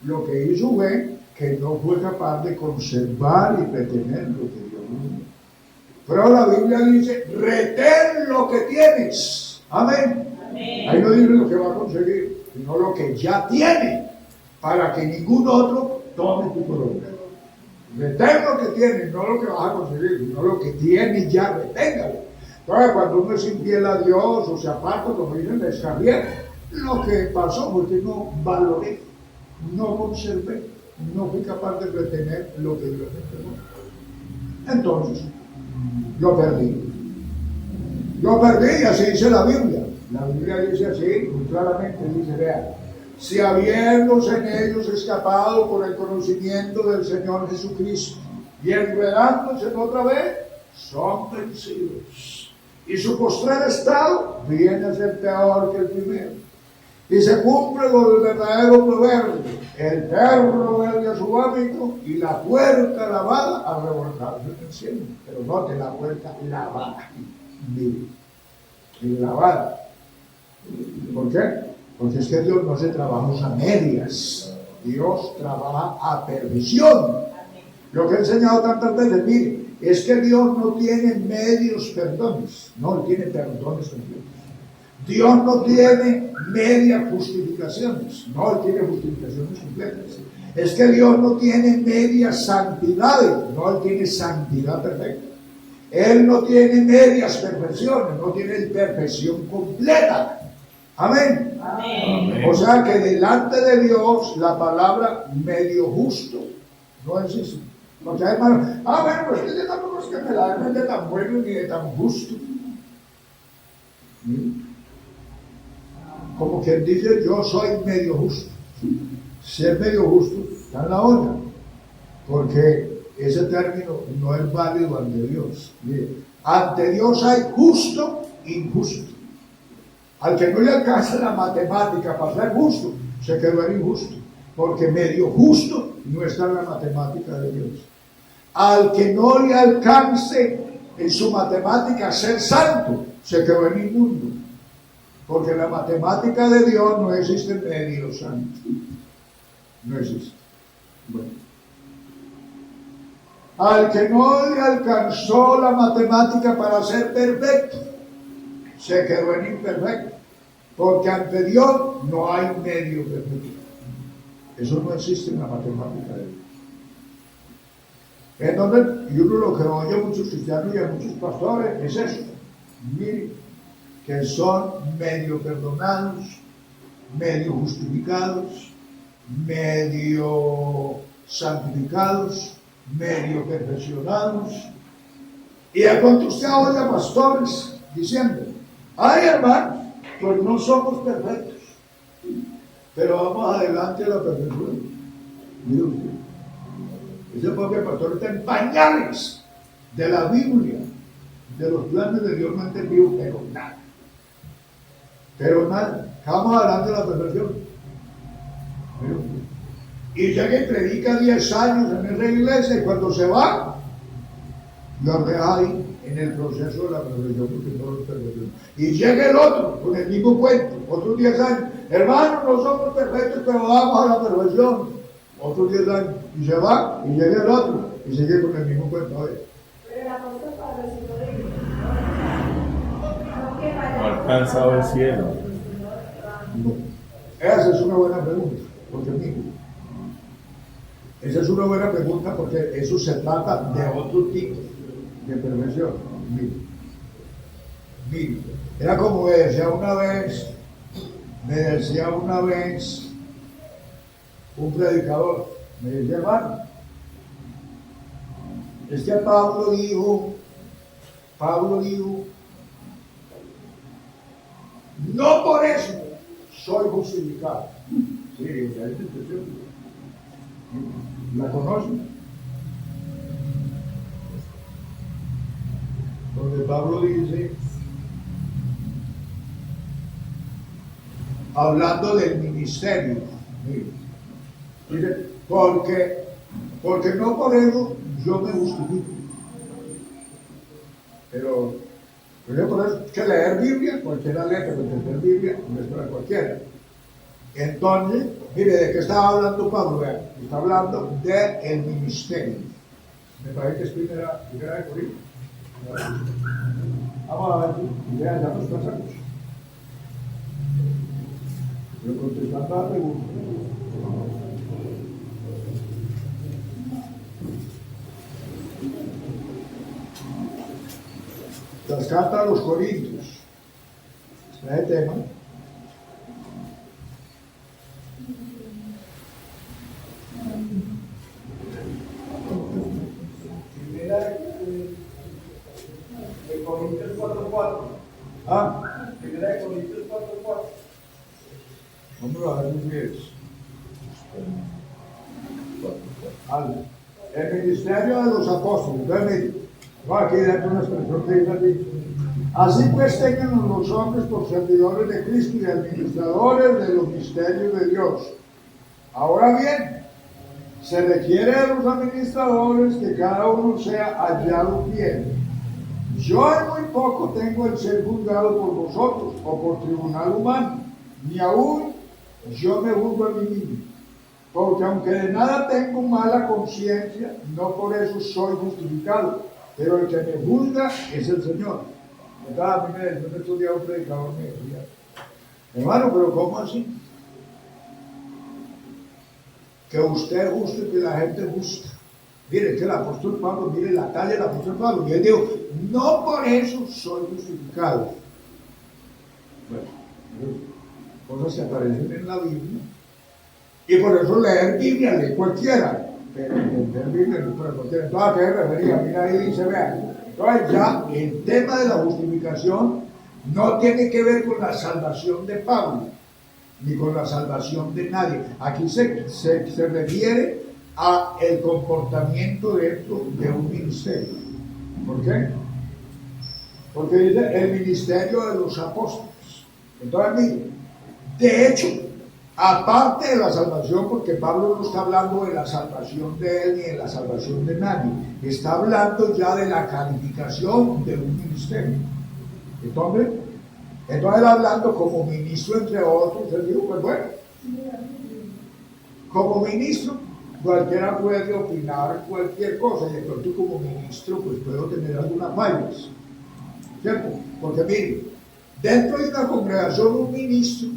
lo que hizo fue que no fue capaz de conservar y retener lo que Dios le dio. Pero la Biblia dice, retén lo que tienes. Amén. Ahí no dice lo que va a conseguir, sino lo que ya tiene, para que ningún otro tome tu corona. Retén lo que tienes, no lo que vas a conseguir, sino lo que tienes ya, reténgalo. Entonces, cuando uno es infiel a Dios o se aparta, como dicen, descarrié, lo que pasó fue que no valoré, no conservé, no fui capaz de retener lo que Dios me entregó. Entonces, lo perdí. Lo perdí, así dice la Biblia. La Biblia dice así, muy claramente, dice, vean, si habiéndose en ellos escapado por el conocimiento del Señor Jesucristo y enredándose otra vez, son vencidos. Y su postrer estado viene a ser peor que el primero. Y se cumple con el verdadero proverbio: el perro vuelve a su hábito y la puerca lavada a revolcarse en el cielo. Pero note, la puerca lavada. Mire, lavada. ¿Por qué? Porque es que Dios no hace trabajos a medias. Dios trabaja a perfección. Lo que he enseñado tantas veces, mire, es que Dios no tiene medios perdones, no, Él tiene perdones completos. Dios no tiene medias justificaciones, no, Él tiene justificaciones completas. Es que Dios no tiene medias santidades, no, Él tiene santidad perfecta. Él no tiene medias perfecciones, no tiene perfección completa. Amén. Amén. O sea que delante de Dios la palabra medio justo no existe. Porque hay hermanos, bueno, pues que yo tampoco es que me la den de tan bueno ni de tan justo. Como quien dice, yo soy medio justo. Ser medio justo está en la onda, porque ese término no es válido ante Dios. Mire, ante Dios hay justo e injusto. Al que no le alcanza la matemática para ser justo, se quedó en injusto, porque medio justo no está en la matemática de Dios. Al que no le alcance en su matemática ser santo, se quedó en inmundo, porque en la matemática de Dios no existe medio santo. No existe. Bueno. Al que no le alcanzó la matemática para ser perfecto, se quedó en imperfecto, porque ante Dios no hay medio perfecto. Eso no existe en la matemática de Dios. Entonces, y uno lo que oye a muchos cristianos y a muchos pastores es eso. Miren, que son medio perdonados, medio justificados, medio santificados, medio perfeccionados. Y a cuando usted oye a pastores diciendo, ay hermano, pues no somos perfectos, pero vamos adelante a la perfección. Mire usted, ese pobre pastor está en pañales de la Biblia, de los planes de Dios no ha entendido, pero nada. Pero nada, vamos adelante a la perfección. Mire usted. Y llega y predica 10 años en esa iglesia y cuando se va, lo deja ahí en el proceso de la perfección, porque no es perfección. Y llega el otro con el mismo cuento, otros 10 años. Hermanos, no somos perfectos, pero vamos a la perfección. Otros 10 años. Y se va, y llega el otro, y sigue con el mismo cuento. Pero el apóstol Pablo sí lo dijo. No alcanzado el cielo. No. Esa es una buena pregunta, porque mire, esa es una buena pregunta porque eso se trata de otro tipo de perfección. Mire, era como me decía una vez un predicador, me decía, hermano, es que Pablo dijo, no por eso soy justificado. Sí, esa es la expresión. ¿La conocen? Donde Pablo dice, hablando del ministerio, dice, porque no por eso yo me justifico. Pero por eso que leer Biblia, cualquiera lee, pero entender Biblia no es para cualquiera. Entonces, mire, ¿de qué estaba hablando Pablo? Está hablando del ministerio. Me parece que es primera de Corintios. Vamos a ver, ya nos pasamos. Pero contestando a la pregunta. Las cartas a los Corintios. Está el tema. Primera de Corintios 4:4. Primera de Corintios 4:4. Vamos a ver qué es. El ministerio de los apóstoles. Aquí dentro una expresión que dice así. Así pues tengan los hombres por servidores de Cristo y administradores de los misterios de Dios. Ahora bien, se requiere de los administradores que cada uno sea hallado fiel. Yo en muy poco tengo el ser juzgado por vosotros o por tribunal humano, ni aún yo me juzgo a mí mismo, porque aunque de nada tengo mala conciencia, no por eso soy justificado, pero el que me juzga es el Señor. A mí me decía en estos días un predicador, me decía, hermano, pero ¿cómo así? Que usted juzgue y que la gente juzga. Mire, que el apóstol Pablo, mire la talla del apóstol Pablo, y él dijo, no por eso soy justificado. Bueno, cosas que aparecen en la Biblia, y por eso leer Biblia, lee cualquiera, pero entender Biblia no puede cualquiera. Entonces, ¿a qué refería? Mira, ahí dice, vean, entonces ya el tema de la justificación no tiene que ver con la salvación de Pablo, ni con la salvación de nadie. Aquí se refiere a el comportamiento dentro de un ministerio. ¿Por qué? Porque dice el ministerio de los apóstoles. Entonces, mire, de hecho, aparte de la salvación, porque Pablo no está hablando de la salvación de él ni de la salvación de nadie, está hablando ya de la calificación de un ministerio. Entonces él hablando como ministro entre otros, él dijo, pues bueno, como ministro, cualquiera puede opinar cualquier cosa, y de pronto como ministro, pues puedo tener algunas fallas, ¿cierto? Porque mire, dentro de una congregación, un ministro,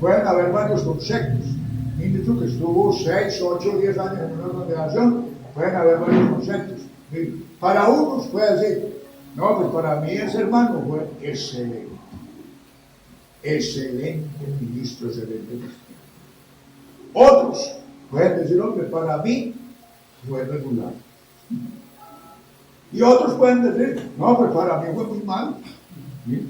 pueden haber varios conceptos. Un ministro que estuvo 6, 8, 10 años en una congregación, pueden haber varios conceptos. Mire, para unos puede decir, no, pues para mí ese hermano fue excelente. Excelente ministro, excelente ministro. Otros pueden decir, hombre, para mí fue regular. Y otros pueden decir, no, pues para mí fue muy mal. ¿Sí?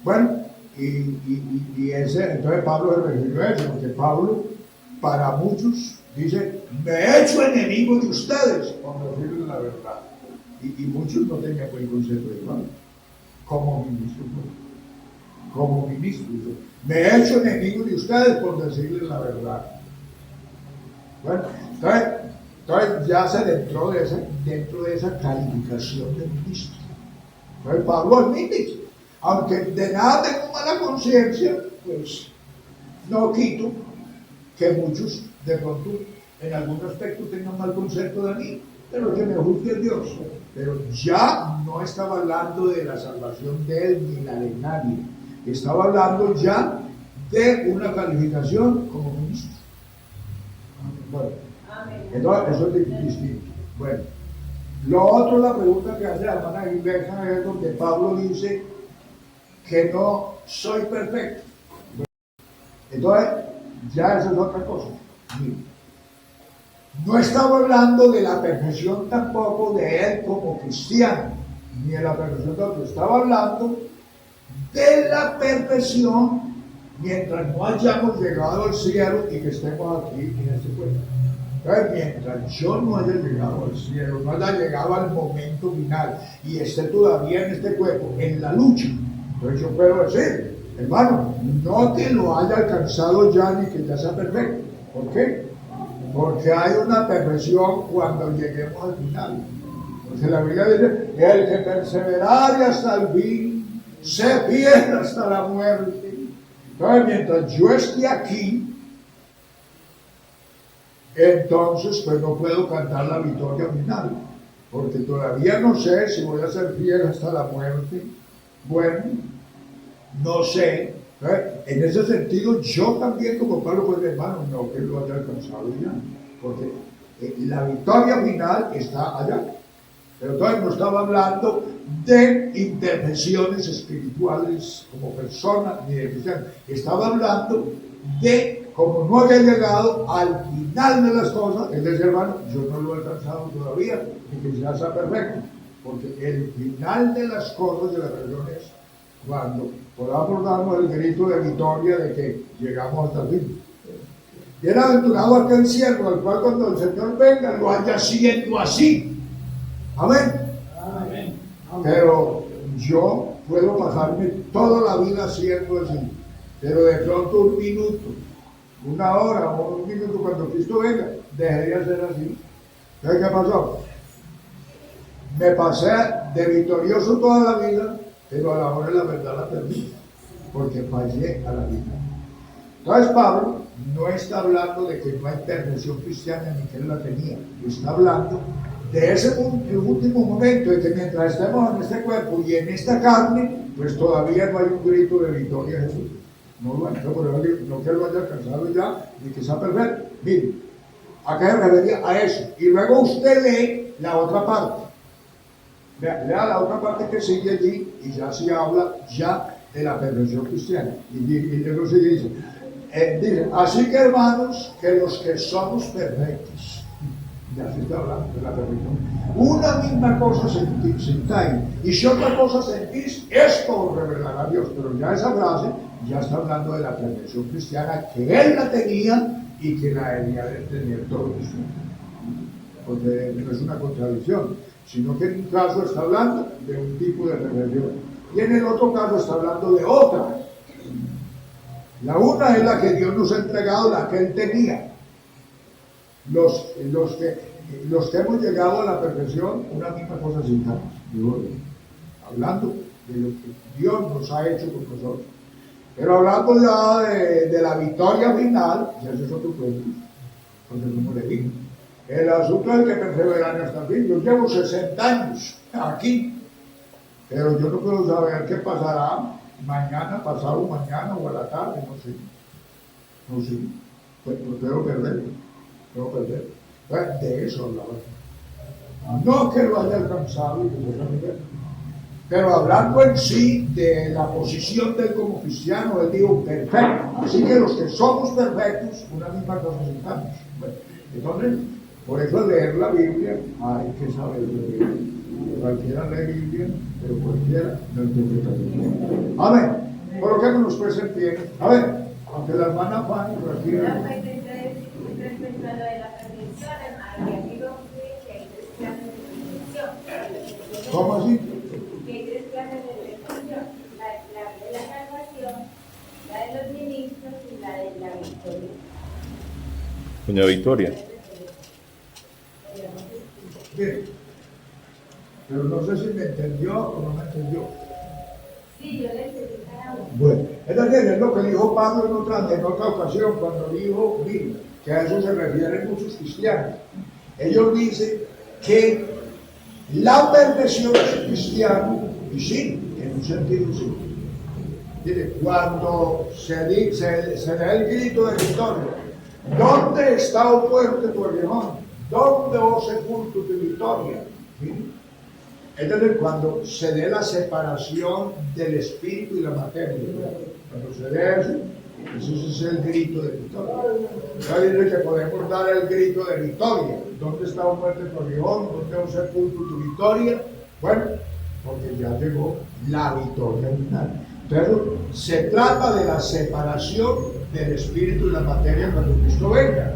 Bueno, entonces Pablo se refirió a eso, porque Pablo, para muchos, dice, me he hecho enemigo de ustedes, cuando decirles la verdad. Y muchos no tenían buen concepto de Pablo, como ministro. Como ministro, dice, me he hecho enemigo de ustedes por decirles la verdad. Bueno, entonces ya se dentro de esa calificación de ministro. Entonces Pablo admite, aunque de nada tengo mala conciencia, pues no quito que muchos de pronto en algún aspecto tengan mal concepto de mí, pero que me juzgue Dios. Pero ya no estaba hablando de la salvación de él ni la de nadie, estaba hablando ya de una calificación como ministro. Bueno, entonces eso es distinto. Bueno, lo otro, la pregunta que hace la hermana Gilberto, es donde Pablo dice que no soy perfecto. Entonces, ya eso es otra cosa. Mira, no estaba hablando de la perfección tampoco de él como cristiano, ni de la perfección de otro. Estaba hablando de la perfección mientras no hayamos llegado al cielo y que estemos aquí en este cuerpo. Entonces, mientras yo no haya llegado al cielo, no haya llegado al momento final y esté todavía en este cuerpo, en la lucha, entonces yo puedo decir, hermano, no que lo haya alcanzado ya ni que ya sea perfecto. ¿Por qué? Porque hay una perfección cuando lleguemos al final. Porque la Biblia dice, el que perseverare hasta el fin, se pierde hasta la muerte. Entonces, mientras yo esté aquí, entonces pues no puedo cantar la victoria final, porque todavía no sé si voy a ser fiel hasta la muerte. Bueno, no sé. En ese sentido, yo también como Pablo, pues hermano, no que lo haya alcanzado ya, porque la victoria final está allá. Pero todavía no estaba hablando de intervenciones espirituales como persona ni de cristiano. Estaba hablando de, como no había llegado al final de las cosas, es decir, hermano, yo no lo he alcanzado todavía, ni que ya sea perfecto, porque el final de las cosas de la religión es cuando podamos darnos el grito de victoria de que llegamos hasta el fin. Bienaventurado aquel siervo, al cual cuando el Señor venga lo haya siendo así. Amén. Amén. Pero yo puedo pasarme toda la vida haciendo así, pero de pronto un minuto, una hora o un minuto cuando Cristo venga, dejaría de ser así. ¿Sabes qué pasó? Me pasé de victorioso toda la vida, pero a la hora de la verdad la perdí, porque fallé a la vida. Entonces Pablo no está hablando de que no hay perversión cristiana ni que él la tenía, está hablando de ese último momento de que mientras estemos en este cuerpo y en esta carne, pues todavía no hay un grito de victoria a Jesús. No lo hay, no que lo haya alcanzado ya, ni que sea perfecto. Mire, acá me refería a eso. Y luego usted lee la otra parte. Lea la otra parte que sigue allí y ya se habla ya de la perfección cristiana. Y luego sigue dice, así que hermanos, que los que somos perfectos, ya se está hablando de la perfección, una misma cosa sentáis, y si otra cosa sentís, esto os revelará a Dios. Pero ya esa frase ya está hablando de la perfección cristiana que él la tenía y que la debía de tener todos. Porque no es una contradicción, sino que en un caso está hablando de un tipo de perfección y en el otro caso está hablando de otra. La una es la que Dios nos ha entregado, la que él tenía. Los que hemos llegado a la perfección, una misma cosa sintamos, hablando de lo que Dios nos ha hecho con nosotros. Pero hablando ya de la victoria final, ya eso es otro problema, porque como le digo, el asunto es que perseveran hasta el fin. Yo llevo 60 años aquí, pero yo no puedo saber qué pasará mañana, pasado mañana o a la tarde, no sé. Pues puedo perder. Pues de eso hablaba. No que lo haya alcanzado y que lo haya perdido. Pero hablando en sí de la posición de él como cristiano, él dijo perfecto. Así que los que somos perfectos, una misma cosa sintamos. Bueno, entonces, por eso leer la Biblia hay que saber leer. Cualquiera lee Biblia, pero cualquiera no interpreta bien. Amén. Coloquémonos pues en pie. A ver, aunque la hermana Fanny refiere. Respecto a lo de la perfección, hermano, y aquí lo que hay tres clases de perfección. ¿Cómo así? Que hay tres clases de perfección. La de la salvación, la de los ministros y la de la victoria. Doña Victoria. Bien. Pero no sé si me entendió o no me entendió. Sí, yo le entendí cada uno. Bueno, es lo que dijo Pablo en otra ocasión, cuando dijo, mira, que a eso se refieren muchos cristianos. Ellos dicen que la perfección del cristiano, y sí, en un sentido sí. Mire, cuando se da el grito de victoria, ¿dónde está, oh fuerte tu aguijón? ¿Dónde, oh sepulcro, tu victoria? Mire. Es decir, cuando se dé la separación del espíritu y la materia, cuando se dé eso, ese es el grito de victoria. Ya dice que podemos dar el grito de victoria. ¿Dónde está un muerte tu aguijón? ¿Dónde un sepulcro tu victoria? Bueno, porque ya llegó la victoria final. Pero se trata de la separación del espíritu y la materia cuando Cristo venga.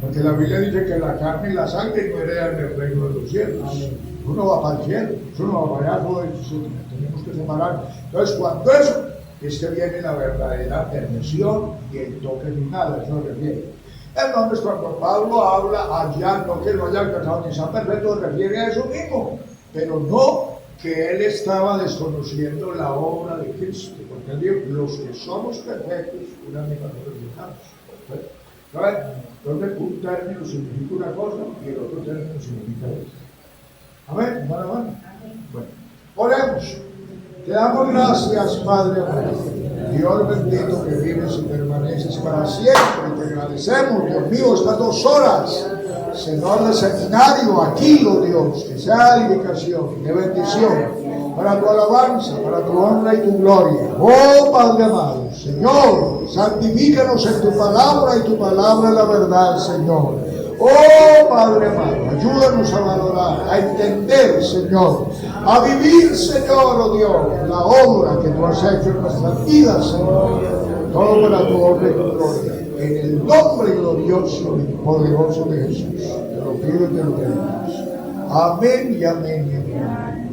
Porque la Biblia dice que la carne y la sangre no heredan el reino de los cielos. Uno va para el cielo, uno va para allá, tenemos que separar. Entonces, cuando eso, es que viene la verdadera permisión y el toque final, a eso se refiere. Entonces, cuando Pablo habla allá, no que no haya alcanzado ni sea perfecto, se refiere a eso mismo, pero no que él estaba desconociendo la obra de Cristo, porque él dijo, los que somos perfectos, una misma cosa sintamos. Entonces, un término significa una cosa y el otro término significa otra. Amén, hermano. Bueno, oremos. Te damos gracias, Padre amado. Dios bendito que vives y permaneces para siempre. Te agradecemos, Dios mío, estas 2 horas, Señor, de seminario aquí, oh Dios, que sea edificación, de bendición, para tu alabanza, para tu honra y tu gloria. Oh Padre amado, Señor, santifícanos en tu palabra y tu palabra es la verdad, Señor. Oh Padre amado, ayúdanos a valorar, a entender, Señor, a vivir, Señor, oh Dios, la obra que tú has hecho en nuestras vidas, Señor. Todo para tu honra y tu gloria. En el nombre glorioso y poderoso de Jesús. Te lo pido y te lo pedimos. Amén y amén y amén.